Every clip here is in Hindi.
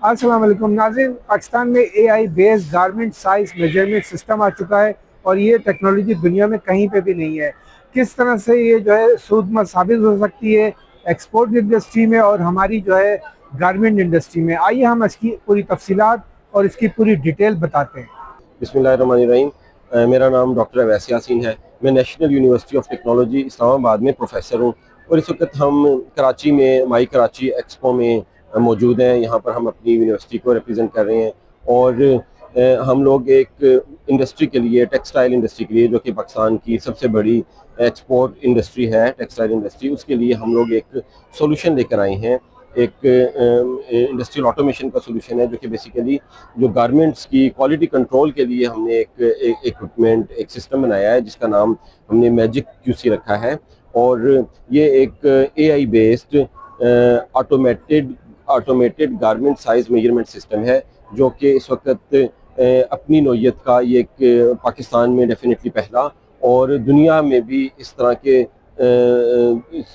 अस्सलाम वालेकुम नाज़रीन। पाकिस्तान में AI based garment size measurement system आ चुका है और ये टेक्नोलॉजी दुनिया में कहीं पे भी नहीं है। किस तरह से ये जो है सूदमंद साबित हो सकती है एक्सपोर्ट इंडस्ट्री में और हमारी जो है गारमेंट इंडस्ट्री में, आइए हम इसकी पूरी तफसीलात और इसकी पूरी डिटेल बताते हैं। बिस्मिल्लाहिर्रहमानिर्रहीम। मेरा नाम डॉक्टर अवैस यासीन है। मैं national university of technology Islamabad में प्रोफेसर हूँ और इस वक्त हम कराची में माई कराची एक्सपो में मौजूद हैं। यहाँ पर हम अपनी यूनिवर्सिटी को रिप्रेजेंट कर रहे हैं और हम लोग एक इंडस्ट्री के लिए, टेक्सटाइल इंडस्ट्री के लिए, जो कि पाकिस्तान की सबसे बड़ी एक्सपोर्ट इंडस्ट्री है, टेक्सटाइल इंडस्ट्री, उसके लिए हम लोग एक सोल्यूशन लेकर आए हैं। एक इंडस्ट्रियल ऑटोमेशन का सोल्यूशन है जो कि बेसिकली जो गारमेंट्स की क्वालिटी कंट्रोल के लिए हमने एक इक्विपमेंट, एक सिस्टम बनाया है जिसका नाम हमने मैजिक क्यूसी रखा है। और ये एक AI based automated garment size measurement system है जो कि इस वक्त अपनी नौयत का ये एक पाकिस्तान में डेफिनेटली पहला, और दुनिया में भी इस तरह के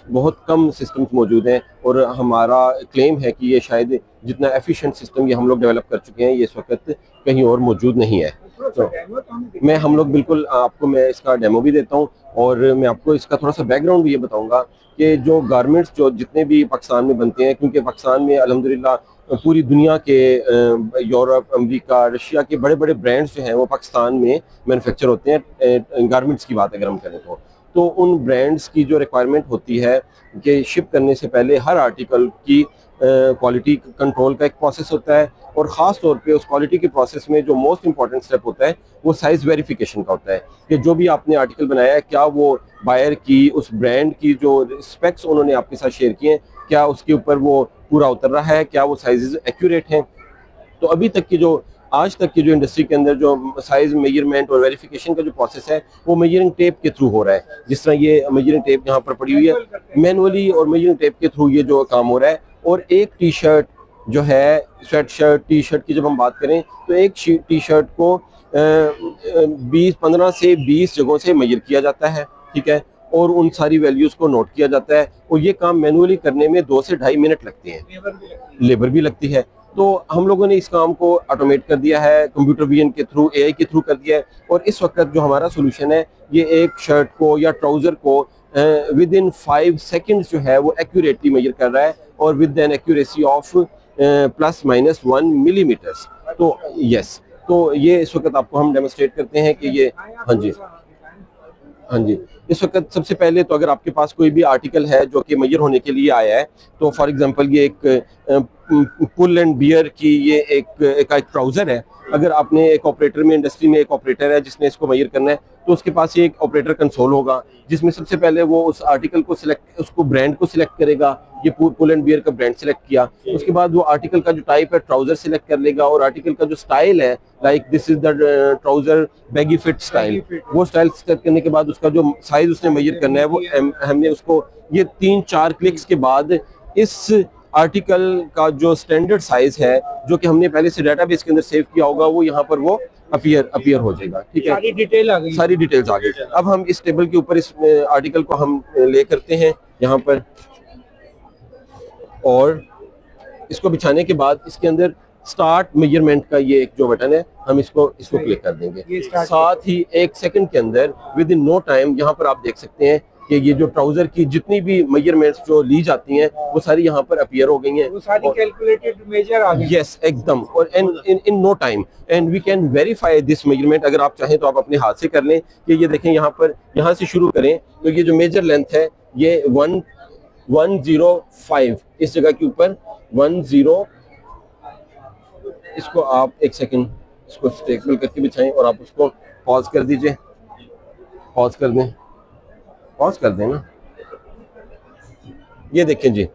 बहुत कम सिस्टम्स मौजूद हैं। और हमारा क्लेम है कि ये शायद जितना एफिशिएंट सिस्टम ये हम लोग डेवलप कर चुके हैं, ये इस वक्त कहीं और मौजूद नहीं है। तो हम लोग बिल्कुल आपको मैं इसका डेमो भी देता हूँ और मैं आपको इसका थोड़ा सा बैकग्राउंड भी ये बताऊँगा कि जो गारमेंट्स जो जितने भी पाकिस्तान में बनते हैं, क्योंकि पाकिस्तान में अल्हम्दुलिल्लाह पूरी दुनिया के यूरोप, अमेरिका, रशिया के बड़े बड़े ब्रांड्स जो हैं वो पाकिस्तान में मैन्युफैक्चर होते हैं। गारमेंट्स की बात अगर हम करें तो उन ब्रांड्स की जो रिक्वायरमेंट होती है कि शिप करने से पहले हर आर्टिकल की क्वालिटी कंट्रोल का एक प्रोसेस होता है, और ख़ास तौर पे उस क्वालिटी के प्रोसेस में जो मोस्ट इंपॉर्टेंट स्टेप होता है वो साइज़ वेरिफिकेशन का होता है कि जो भी आपने आर्टिकल बनाया है, क्या वो बायर की, उस ब्रांड की जो स्पेक्स उन्होंने आपके साथ शेयर किए हैं, क्या उसके ऊपर वो पूरा उतर रहा है, क्या वो साइजेस एक्यूरेट हैं। तो अभी तक की जो आज तक की जो इंडस्ट्री के अंदर जो साइज मेजरमेंट और वेरिफिकेशन का जो प्रोसेस है वो मेजरिंग टेप के थ्रू हो रहा है। जिस तरह ये मेजरिंग टेप यहाँ पर पड़ी हुई है, मैनुअली और मेजरिंग टेप के थ्रू ये जो काम हो रहा है। और एक टी शर्ट जो है, स्वेट शर्ट, टी शर्ट की जब हम बात करें तो एक टी शर्ट को 15 से 20 जगहों से मेजर किया जाता है, ठीक है, और उन सारी वैल्यूज़ को नोट किया जाता है। और ये काम मैनुअली करने में 2 से 2.5 मिनट लगते हैं, लेबर भी लगती है। तो हम लोगों ने इस काम को ऑटोमेट कर दिया है, कंप्यूटर विजन के थ्रू, एआई के थ्रू कर दिया है। और इस वक्त जो हमारा सोल्यूशन है, ये एक शर्ट को या ट्राउज़र को विद इन 5 सेकेंड्स जो है वो एक्यूरेटली मेजर कर रहा है, और with an accuracy of ±1 millimetres. तो यस, तो ये इस वक्त आपको हम डेमोस्ट्रेट करते हैं कि ये, हाँ जी, हाँ जी, इस वक्त सबसे पहले तो अगर आपके पास कोई भी आर्टिकल है जो कि मेजर होने के लिए आया है, तो फॉर एग्जांपल ये एक पुल एंड बियर की ये एक ट्राउज़र है। अगर आपने एक ऑपरेटर में, इंडस्ट्री में एक ऑपरेटर है जिसने इसको मेजर करना है, तो उसके पास ये एक ऑपरेटर कंसोल होगा जिसमें सबसे पहले वो उस आर्टिकल को सिलेक्ट, उसको ब्रांड को सिलेक्ट करेगा। ये पुल एंड बियर का ब्रांड सिलेक्ट किया, उसके बाद वो आर्टिकल का जो टाइप है ट्राउज़र सिलेक्ट कर लेगा, और आर्टिकल का जो स्टाइल है, like this is the trouser baggy fit style, वो स्टाइल सेलेक्ट करने के बाद उसका जो साइज उसने मेजर करना है वो हमने उसको ये 3-4 क्लिक्स के बाद इस आर्टिकल का जो स्टैंडर्ड साइज है जो कि हमने पहले से डेटाबेस के अंदर सेव किया होगा, वो यहाँ पर वो अपीयर हो जाएगा, ठीक है। सारी डिटेल आ गई, सारी डिटेल्स आ गई। अब हम इस टेबल के ऊपर इस आर्टिकल को हम ले करते हैं यहाँ पर, और इसको बिछाने के बाद इसके अंदर स्टार्ट मेजरमेंट का ये एक जो बटन है, हम इसको क्लिक कर देंगे। साथ ही 1 सेकंड के अंदर, विद इन नो टाइम, यहाँ पर आप देख सकते हैं कि ये जो ट्राउजर की जितनी भी मेजरमेंट्स जो ली जाती हैं वो सारी यहाँ पर अपीयर हो गई हैं, वो सारी कैलकुलेटेड मेजर आ गई। यस, एकदम, और in no time and we can verify this measurement. अगर आप चाहें तो आप अपने हाथ से कर लें कि ये देखें, यहाँ पर, यहाँ से शुरू करें तो ये जो मेजर लेंथ है ये 105, इस जगह के ऊपर 10, इसको आप 1 सेकंड इसको स्टेबल करके बिछाएं और आप उसको पॉज कर दीजिए, पॉज कर दें ना। ये देखें जी,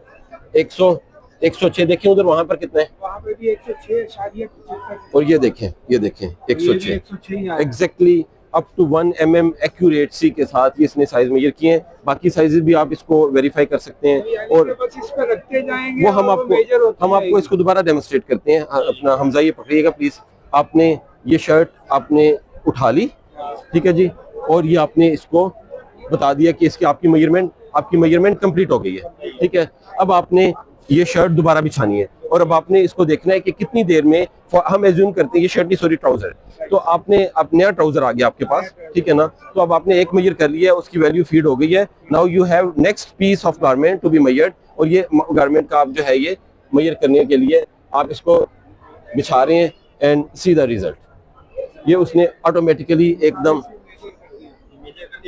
106 देखें उधर, वहां पर कितना है, वहां पे भी 106 शायद, 75, और ये देखें 106 exactly up to 1 mm accuracy के साथ ये इसने साइज मेजर किए हैं। बाकी साइजेस भी आप इसको वेरीफाई कर सकते हैं, और बस इस पे रखते जाएंगे, वो हम आपको इसको दोबारा डेमोस्ट्रेट करते हैं। अपना हमजा ये पकड़िएगा प्लीज। आपने ये शर्ट आपने उठा ली, ठीक है जी, और ये आपने इसको बता दिया कि इसकी आपकी मेजरमेंट कंप्लीट हो गई है, ठीक है। अब आपने ये शर्ट दोबारा बिछानी है और अब आपने इसको देखना है कि कितनी देर में, हम एज्यूम करते हैं ये शर्ट नहीं सॉरी ट्राउजर, तो आपने अब नया ट्राउजर आ गया आपके पास, ठीक है ना, तो अब आपने एक मेजर कर लिया है, उसकी वैल्यू फीड हो गई है। Now you have next piece of garment to be measured, और ये गारमेंट का आप जो है ये मेजर करने के लिए आप इसको बिछा रहे हैं एंड सी द रिजल्ट, ये उसने ऑटोमेटिकली एकदम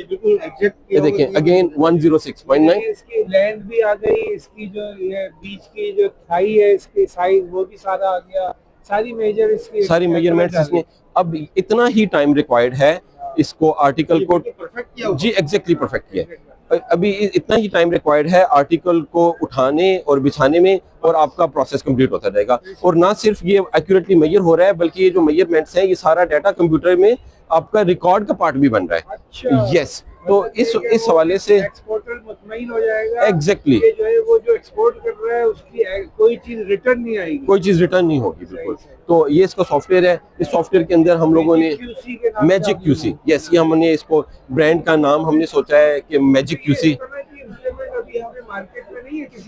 ये देखें अगेन 106.9, इसकी लेंथ भी आ गई, इसकी जो ये बीच की जो थाई है इसकी साइज वो भी सारा आ गया, सारी मेजर इसकी सारी मेजरमेंट्स इसने। अब इतना ही टाइम रिक्वायर्ड है इसको आर्टिकल को जी एग्जैक्टली परफेक्ट किया, अभी इतना ही टाइम रिक्वायर्ड है आर्टिकल को उठाने और बिछाने में, और आपका प्रोसेस कंप्लीट होता जाएगा। और ना सिर्फ ये एक्यूरेटली मेजर हो रहा है, बल्कि ये जो मेजरमेंट्स हैं ये सारा डाटा कंप्यूटर में आपका रिकॉर्ड का पार्ट भी बन रहा है। अच्छा, यस, तो इस हवाले से एक्सपोर्टर मुतमईन हो जाएगा एग्जैक्टली कि जो है वो जो एक्सपोर्ट कर रहा है उसकी कोई चीज रिटर्न नहीं आएगी, कोई चीज रिटर्न नहीं होगी, बिल्कुल। तो ये इसका सॉफ्टवेयर है, इस सॉफ्टवेयर के अंदर हम लोगों ने मैजिक क्यूसी, यस, ये हमने इसको ब्रांड का नाम हमने सोचा है कि मैजिक क्यूसी,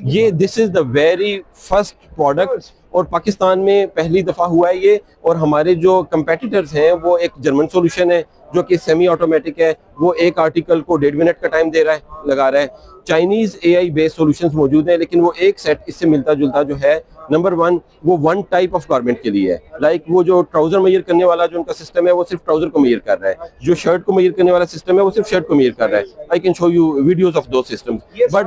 ये this is the very first product, और पाकिस्तान में पहली दफा हुआ है ये। और हमारे जो कंपेटिटर्स हैं वो एक जर्मन सॉल्यूशन है जो कि सेमी ऑटोमेटिक है, वो एक आर्टिकल को 1.5 मिनट का टाइम दे रहा है, लगा रहा है। चाइनीज एआई बेस्ड सॉल्यूशंस मौजूद हैं, लेकिन वो एक सेट इससे मिलता जुलता जो है, नंबर 1 वो वन टाइप ऑफ गारमेंट के लिए है, लाइक वो जो ट्राउजर मेजर करने वाला जो उनका सिस्टम है वो सिर्फ ट्राउजर को मेजर कर रहा है, जो शर्ट को मेजर करने वाला सिस्टम है वो सिर्फ शर्ट को मेजर कर रहा है। I can show you videos of those systems, but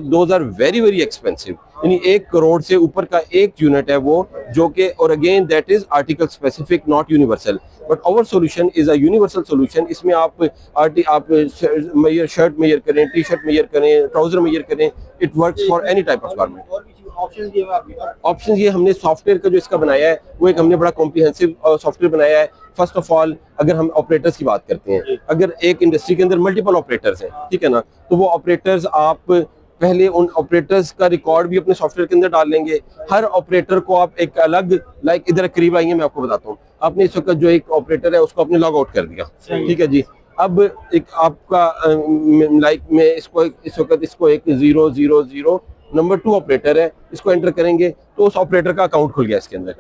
those are very very expensive, यानी 1 करोड़ से ऊपर का एक यूनिट है वो, जो कि, और again that is article specific not universal, but our solution is a universal solution. इसमें आप शर्ट मेजर करें, टी शर्ट मेजर करें, ट्राउजर मेजर करें, it works for any type of garment. Option ये हमने सॉफ्टवेयर का जो इसका बनाया है वो एक हमने बड़ा कॉम्प्रिहेंसिव सॉफ्टवेयर बनाया है। फर्स्ट ऑफ ऑल अगर हम ऑपरेटर्स की बात करते हैं, अगर एक इंडस्ट्री के अंदर मल्टीपल ऑपरेटर्स हैं, ठीक है ना, तो वो ऑपरेटर्स आप पहले उन ऑपरेटर्स का रिकॉर्ड भी अपने सॉफ्टवेयर के अंदर डाल लेंगे। हर ऑपरेटर को आप एक अलग, लाइक इधर करीब आएंगे मैं आपको बताता हूँ, आपने इस वक्त जो एक ऑपरेटर है उसको आपने लॉग आउट कर दिया, ठीक है जी। अब एक आपका लाइक मैं इसको इस वक्त इसको एक 000 नंबर 2 ऑपरेटर है, इसको एंटर करेंगे तो उस ऑपरेटर का अकाउंट खुल गया इसके अंदर,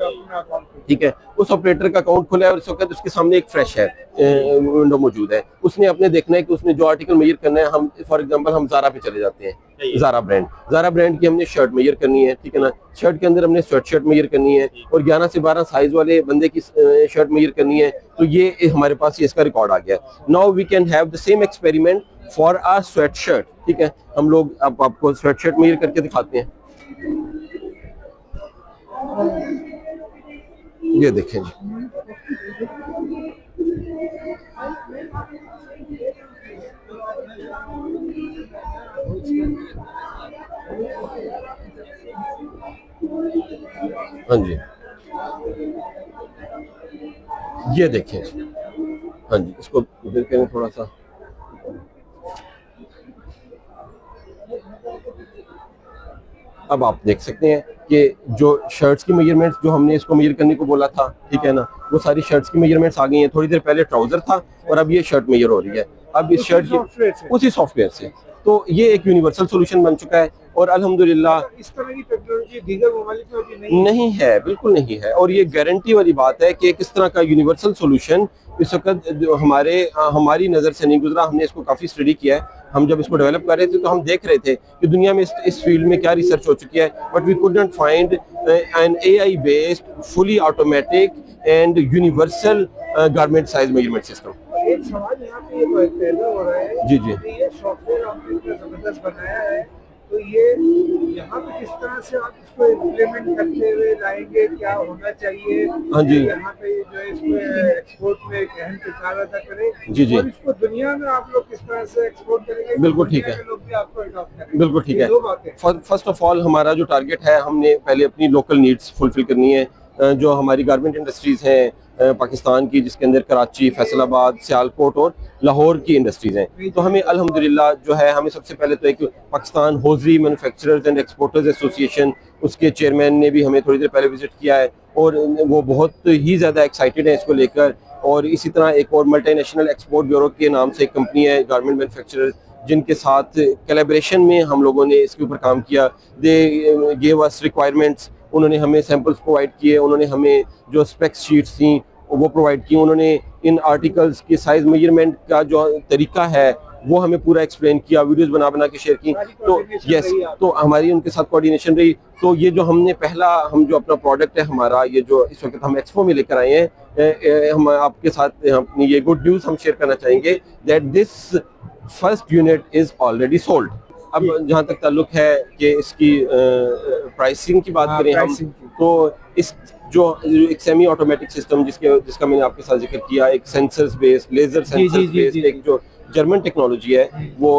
ठीक है, उस ऑपरेटर का अकाउंट खुला है और इस वक्त उसके सामने एक फ्रेश है विंडो मौजूद है। उसने अपने देखना है कि उसने जो आर्टिकल मेजर करना है, हम फॉर एग्जांपल हम ज़ारा पे चले जाते हैं, ज़ारा ब्रांड की हमने शर्ट मेजर करनी है, ठीक है ना, शर्ट के अंदर हमने स्वेट शर्ट मेजर करनी है और 11 से 12 साइज वाले बंदे की शर्ट मेजर करनी है, तो ये हमारे पास ये इसका रिकॉर्ड आ गया। Now we can have the same experiment for a sweatshirt, ठीक है, हम लोग अब आपको स्वेट शर्ट मेजर करके दिखाते हैं, ये देखें जी, हाँ जी, ये देखें, हाँ जी, इसको इधर करें थोड़ा सा, अब आप देख सकते हैं कि जो शर्ट्स की मेजरमेंट्स जो हमने इसको मेजर करने को बोला था, ठीक है ना, वो सारी शर्ट्स की मेजरमेंट्स आ गई हैं। थोड़ी देर पहले ट्राउजर था और अब ये शर्ट मेजर हो रही है, अब इस शर्ट की उसी सॉफ्टवेयर से, तो ये एक यूनिवर्सल सॉल्यूशन बन चुका है। और अल्हम्दुलिल्लाह इस तरह की टेक्नोलॉजी दीगर ममालिक में अभी नहीं है, बिल्कुल नहीं है, और ये गारंटी वाली बात है कि किस तरह का यूनिवर्सल सॉल्यूशन इस वक्त हमारी नज़र से नहीं गुजरा। हमने इसको काफ़ी स्टडी किया है, हम जब इसको डेवलप कर रहे थे तो हम देख रहे थे कि दुनिया में इस फील्ड में क्या रिसर्च हो चुकी है, but we could not find an AI based fully automatic and universal garment size measurement system. एक सवाल यहाँ पे पैदा हो रहा है, जी जी, ये सॉफ्टवेयर आपने इतना जबरदस्त बनाया है, तो ये यहाँ पे किस तरह से आप इसको इम्प्लीमेंट करते हुए लाएंगे, क्या होना चाहिए? हाँ जी, यहाँ पे जो है इसको एक्सपोर्ट में एक अहम किरदार अदा करे, जी जी, और इसको दुनिया में आप लोग किस तरह से एक्सपोर्ट करेंगे? बिल्कुल ठीक है, लोग भी आपको अडॉप्ट करेंगे, बिल्कुल ठीक है। दो बातें, फर्स्ट ऑफ ऑल हमारा जो टारगेट है, हमने पहले अपनी लोकल नीड्स फुलफिल करनी है। जो हमारी गारमेंट इंडस्ट्रीज हैं पाकिस्तान की, जिसके अंदर कराची, फैसलाबाद, सियालकोट और लाहौर की इंडस्ट्रीज हैं, तो हमें अल्हम्दुलिल्लाह जो है, हमें सबसे पहले तो एक Pakistan hosiery manufacturers and exporters association, उसके चेयरमैन ने भी हमें थोड़ी देर पहले विजिट किया है और वो बहुत ही ज़्यादा एक्साइटेड है इसको लेकर। और इसी तरह एक और मल्टीनेशनल एक्सपोर्ट ब्यूरो के नाम से एक कंपनी है गारमेंट मैन्युफैक्चरर, जिनके साथ कोलैबोरेशन में हम लोगों ने इसके ऊपर काम किया। दे गेव अस रिक्वायरमेंट्स, उन्होंने हमें सैंपल्स प्रोवाइड किए, उन्होंने हमें जो स्पेक्स शीट्स थी वो प्रोवाइड की, उन्होंने इन आर्टिकल्स की साइज मेजरमेंट का जो तरीका है वो हमें पूरा एक्सप्लेन किया, वीडियोस बना बना के शेयर की। तो यस, तो हमारी उनके साथ कोऑर्डिनेशन रही। तो ये जो हमने पहला हम जो अपना प्रोडक्ट है हमारा, ये जो इस वक्त हम एक्सपो में लेकर आए हैं, हम आपके साथ अपनी ये गुड न्यूज़ हम शेयर करना चाहेंगे that this first unit is already sold. अब जहाँ तक ताल्लुक है कि इसकी प्राइसिंग की बात करें हम, तो इस जो एक सेमी ऑटोमेटिक सिस्टम जिसका मैंने आपके साथ जिक्र किया, एक sensors based, laser sensors based एक जो जर्मन टेक्नोलॉजी है, वो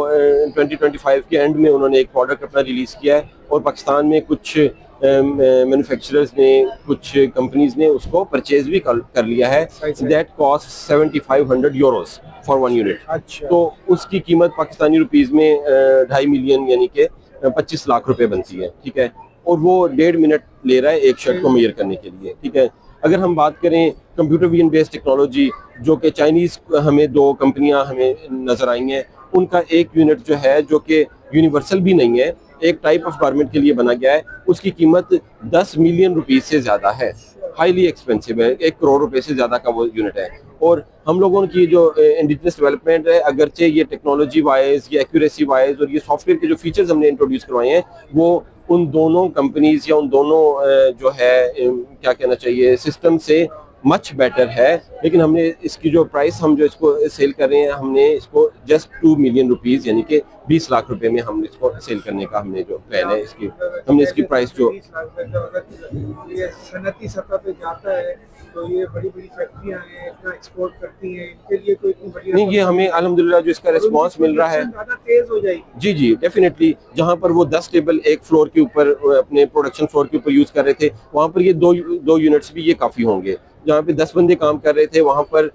2025 के एंड में उन्होंने एक प्रोडक्ट अपना रिलीज किया है और पाकिस्तान में कुछ मैन्युफैक्चरर्स ने, कुछ कंपनीज ने उसको परचेज भी कर लिया है। That cost 7500 Euros for 1 unit. अच्छा। तो उसकी कीमत पाकिस्तानी रुपीस में 2.5 मिलियन यानी कि 25 लाख रुपए बनती है, ठीक है। और वो 1.5 मिनट ले रहा है एक शर्ट को मेजर करने के लिए, ठीक है। अगर हम बात करें कंप्यूटर विजन बेस्ड टेक्नोलॉजी, जो कि चाइनीज हमें 2 कंपनियां हमें नजर आई हैं, उनका एक यूनिट जो है जो कि यूनिवर्सल भी नहीं है, एक टाइप ऑफ गारमेंट के लिए बना गया है, उसकी कीमत 10 मिलियन रुपीस से ज्यादा है, हाईली एक्सपेंसिव है, 1 करोड़ रुपए से ज्यादा का वो यूनिट है। और हम लोगों की जो इंडिजिनस डेवलपमेंट है, अगरचे ये टेक्नोलॉजी वाइज, ये एक्यूरेसी वाइज और ये सॉफ्टवेयर के जो फीचर्स हमने इंट्रोड्यूस करवाए हैं, वो उन दोनों कंपनीज या उन दोनों जो है क्या कहना चाहिए सिस्टम से मच बेटर है। लेकिन हमने इसकी जो प्राइस हम जो इसको सेल कर रहे हैं, हमने इसको जस्ट 2 मिलियन रुपीस यानी कि 20 लाख रुपए में हमने इसको सेल करने का हमने जो प्लान है, इसकी हमने इसकी प्राइस जो ये सनती सतह पे जाता है, तो ये बड़ी बड़ी फैक्ट्रियां हैं, इतना एक्सपोर्ट करती हैं, इनके लिए कोई इतनी बड़ी नहीं, ये हमें अल्हम्दुलिल्लाह जो इसका रिस्पांस मिल रहा है ज्यादा तेज हो जाएगी। जी जी डेफिनेटली। जहाँ पर वो 10 टेबल एक फ्लोर के ऊपर अपने प्रोडक्शन फ्लोर के ऊपर यूज कर रहे थे, वहाँ पर ये दो यूनिट्स भी ये काफी होंगे। जहाँ पे 10 बंदे काम कर रहे थे, वहाँ पर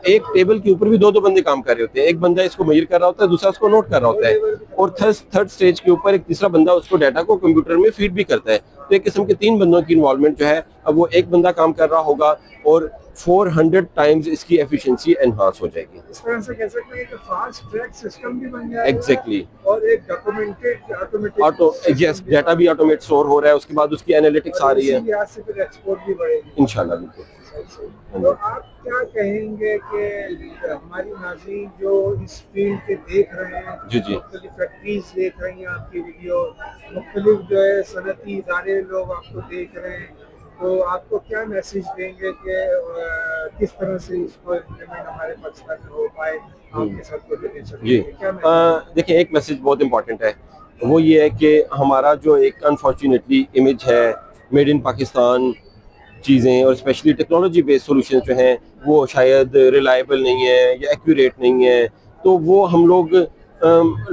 एक टेबल के ऊपर भी 2-2 बंदे काम कर रहे होते हैं। एक बंदा इसको मेजर कर रहा होता है, दूसरा उसको नोट कर रहा होता है, और थर्ड स्टेज के ऊपर एक तीसरा बंदा उसको डाटा को कंप्यूटर में फीड भी करता है। तो एक किस्म के 3 बंदों की इन्वॉल्वमेंट जो है, अब वो एक बंदा काम कर रहा होगा और 400 टाइम्स इसकी एफिशिएंसी एनहांस हो जाएगी। इस तरह से कह सकते हैं कि फास्ट ट्रैक सिस्टम भी बन जाएगा। एग्जैक्टली। और एक डॉक्यूमेंटेड ऑटोमेटिक यस, डाटा भी ऑटोमेट स्टोर हो रहा है, उसके बाद उसकी एनालिटिक्स आ रही है, यहाँ से फिर एक्सपोर्ट भी बढ़ेगी इंशाल्लाह। बिल्कुल। तो आप क्या कहेंगे कि हमारी नाज़रीन जो इस फील्ड के देख रहे हैं, जी जी, मुख्तलिफ फैक्ट्रीज देख रही हैं आपकी वीडियो, मुख्तलिफ जो है सनती इदारे लोग आपको देख रहे हैं, तो आपको क्या मैसेज देंगे कि किस तरह से इसको इम्प्लीमेंट हमारे पाकिस्तान में हो पाए, आपके साथ कोऑर्डिनेशन जी। देखिए, एक मैसेज बहुत इंपॉर्टेंट है, वो ये है कि हमारा जो एक अनफॉर्चुनेटली इमेज है मेड इन पाकिस्तान चीज़ें और स्पेशली टेक्नोलॉजी बेस्ड सॉल्यूशंस जो हैं, वो शायद रिलायबल नहीं है या एक्यूरेट नहीं है। तो वो हम लोग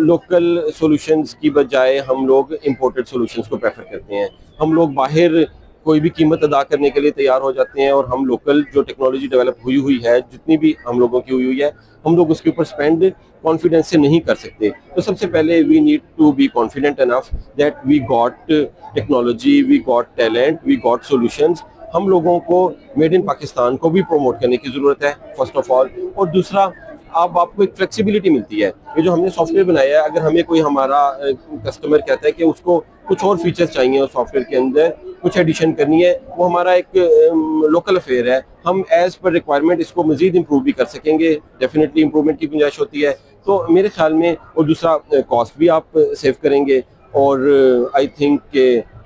लोकल सॉल्यूशंस की बजाय हम लोग इंपोर्टेड सॉल्यूशंस को प्रेफर करते हैं। हम लोग बाहर कोई भी कीमत अदा करने के लिए तैयार हो जाते हैं, और हम लोकल जो टेक्नोलॉजी डेवलप हुई है, जितनी भी हम लोगों की हुई है, हम लोग उसके ऊपर स्पेंड कॉन्फिडेंस से नहीं कर सकते। तो सबसे पहले we need to be confident enough that we got technology, we got talent, we got solutions. हम लोगों को मेड इन पाकिस्तान को भी प्रमोट करने की ज़रूरत है फर्स्ट ऑफ ऑल। और दूसरा, आपको एक फ्लेक्सिबिलिटी मिलती है। ये जो हमने सॉफ्टवेयर बनाया है, अगर हमें कोई हमारा कस्टमर कहता है कि उसको कुछ और फीचर्स चाहिए उस सॉफ्टवेयर के अंदर, कुछ एडिशन करनी है, वो हमारा एक लोकल अफेयर है, हम एज पर रिक्वायरमेंट इसको मजीद इंप्रूव भी कर सकेंगे। डेफिनेटली इंप्रूवमेंट की गुंजाइश होती है। तो मेरे ख्याल में, और दूसरा कॉस्ट भी आप सेव करेंगे, और आई थिंक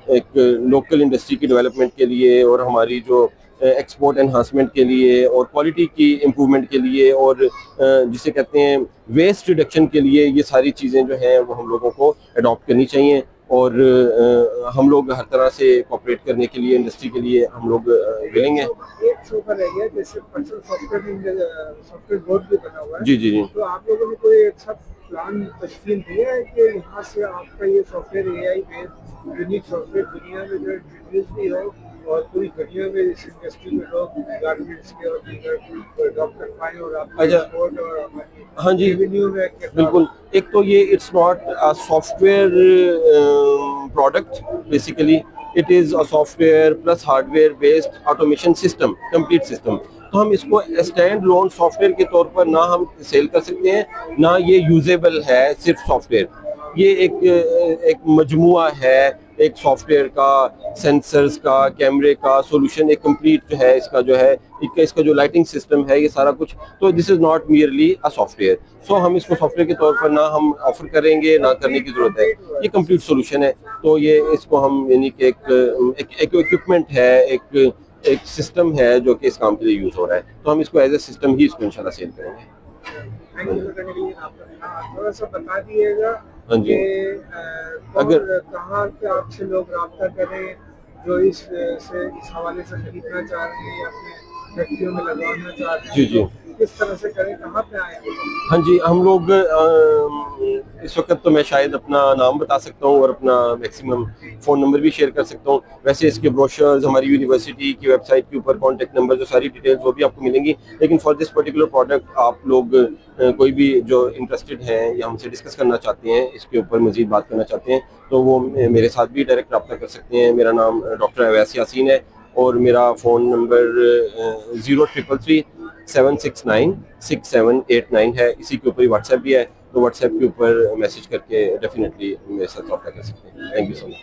एक लोकल इंडस्ट्री की डेवलपमेंट के लिए और हमारी जो एक्सपोर्ट एनहांसमेंट के लिए और क्वालिटी की इम्प्रूवमेंट के लिए और जिसे कहते हैं वेस्ट रिडक्शन के लिए, ये सारी चीज़ें जो हैं वो हम लोगों को अडॉप्ट करनी चाहिए। और हम लोग हर तरह से कोऑपरेट करने के लिए इंडस्ट्री के लिए हम लोग विलिंग हैं। एक शोबा रह गया, जैसे पर्सनल सॉफ्टवेयर बोर्ड भी बना हुआ है। जी जी जी। तो आप लोगों ने कोई अच्छा प्लान तश्कील दिया है कि यहाँ से आपका ये software AI based unique software दुनिया में जो इंट्रोड्यूस भी हो, और पूरी दुनिया में इस इंडस्ट्री में लोग गारमेंट्स के और दीगर अडॉप्ट कर पाए, और आपका एक्सपोर्ट और हमारी हाँ जी, रेवेन्यू में बिल्कुल। एक तो ये it's not a software product, basically it is a software plus hardware based automation system, complete system. तो हम इसको स्टैंड लोन सॉफ्टवेयर के तौर पर ना हम सेल कर सकते हैं, ना ये यूजेबल है सिर्फ सॉफ्टवेयर। ये एक मजमुआ है, एक सॉफ्टवेयर का, सेंसर्स का, कैमरे का सॉल्यूशन, एक कंप्लीट जो है इसका जो है इसका जो लाइटिंग सिस्टम है, ये सारा कुछ। तो this is not merely a software. So हम इसको सॉफ्टवेयर के तौर पर ना हम ऑफर करेंगे, ना करने की जरूरत है। ये कंप्लीट सॉल्यूशन है। तो ये इसको हम यानी कि एक इक्विपमेंट है, एक सिस्टम है जो कि इस काम के लिए यूज हो रहा है। तो हम इसको एज ए सिस्टम ही इसको इंशाल्लाह सेल करेंगे। थैंक यू बताने के लिए। आप थोड़ा सा बता दिएगा हाँ जी। अगर कहाँ पे आपसे लोग राब्ता करें जो इस हवाले से खरीदना चाह रहे हैं या अपने फैक्ट्रियों में लगवाना चाह रहे हैं, जी जी। तो किस तरह से करें, कहाँ पे आए? हाँ जी, हम लोग इस वक्त तो मैं शायद अपना नाम बता सकता हूँ और अपना मैक्सिमम फ़ोन नंबर भी शेयर कर सकता हूँ। वैसे इसके ब्रोशर्स हमारी यूनिवर्सिटी की वेबसाइट के ऊपर, कॉन्टैक्ट नंबर, जो सारी डिटेल्स वो भी आपको मिलेंगी। लेकिन फॉर दिस पर्टिकुलर प्रोडक्ट आप लोग कोई भी जो इंटरेस्टेड हैं या हमसे डिस्कस करना चाहते हैं, इसके ऊपर मज़ीद बात करना चाहते हैं, तो वो मेरे साथ भी डायरेक्ट रब्ता कर सकते हैं। मेरा नाम डॉक्टर अवैस यासीन है और मेरा फ़ोन नंबर 0333-769-6789 है। इसी के ऊपर ही व्हाट्सएप भी है, तो व्हाट्सएप के ऊपर मैसेज करके डेफिनेटली मेरे साथ रब्ता कर सकते हैं। Thank you so much.